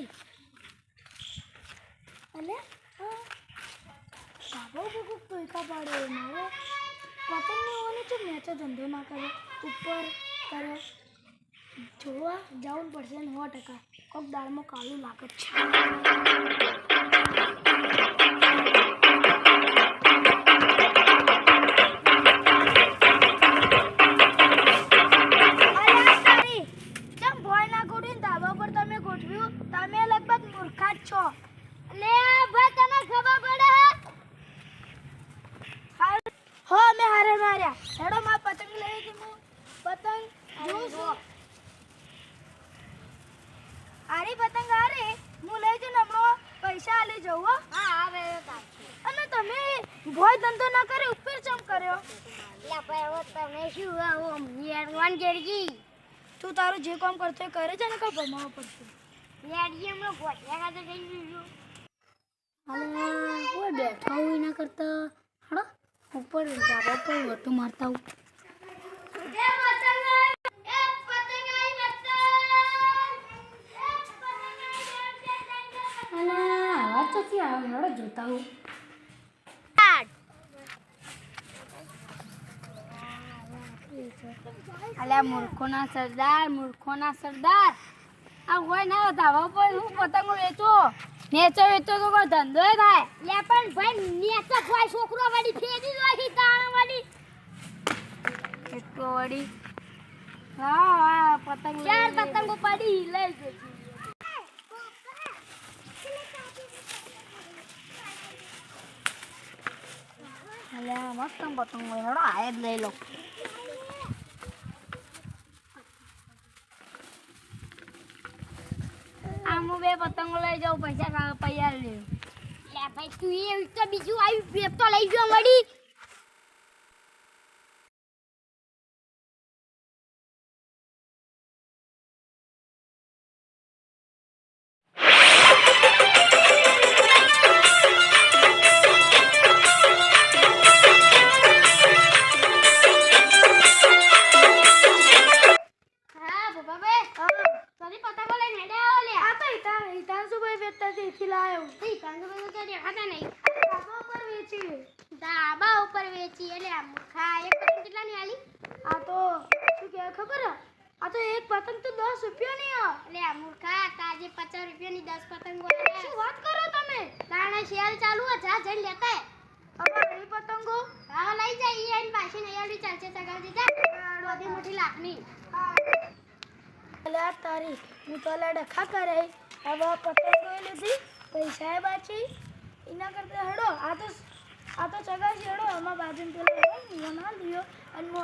નહીં અલે બાબો ભેગું તોયકા પાડે મારે પતંગની હોવાની છે મેં તો ધંધો ના કરે ઉપર કરે જોવા જવું પડશે ને 100% કોક દાળમાં કાલું લાગે છે તમે લગભગ મૂર્ખા જ છો લે ભાઈ તને ખબર પડે હો મે હારે માર્યા હેડો માં પતંગ લઈ કે હું પતંગ જો આરી પતંગ આરે હું લઈ જઉં હમણો પૈસા આલી જઉં હો હા આવે અને તમે ભોય ધંધો ના કરે ઉપર ચમ કર્યો લે ભાઈ હવે તમે શું આવો નિયરવાન ગેરજી તું તારું જે કામ કરતો કરે છે ને કા ભમાવો પડશે લેડીએમનો ગોઠિયા કાતો જઈ ગયો અલે કોઈ બેઠા હોય ના કરતા હડો ઉપર ધાબા પર વટુ મારતા હું એ પતંગ એક પતંગ આઈ અલે આવા તો થી આવે હડો જોતા હું અલે મૂર્ખોના સરદાર આ હોય ના ધાબા પર હું પતંગો વેચો નેચો તો કોઈ ધંધો થાય લે પણ ભાઈ નેચો કોઈ છોકરો વાડી ફેરી જોઈ તાણ વાડી એટલો વાડી હા પતંગ ચાર પતંગો પડી લઈ ગઈ અલે મસ્ત પતંગ હોય હેડો આય જ લઈ લો આમુ બે પતંગો લઈ જાવ પૈસા પૈયા લે લે ભાઈ તું એ તો બીજું આવી બે તો લઈ ગયો મળી ધાબા ઉપર વેચી એટલે મૂર્ખા એક પતંગ કેટલાની આલી આ તો શું કે ખબર આ તો એક પતંગ તો 10 રૂપિયાની એટલે આ મૂર્ખા તાજે 50 રૂપિયાની 10 પતંગો શું વાત કરો તમે તાણે શેર ચાલુ જા જઈને લેતા હવે એ પતંગો હા લઈ જાય ઈ આઈને પાછી નહીં આલી ચાલશે સગાવજી જા બધી મોટી લાખની અલા તારી હું તો લડખા કરે હવે પતંગો લીધી પૈસા બાચી इना करते हड़ो आ तो चगा छेड़ो हमा बाजन पे ना लियो और वो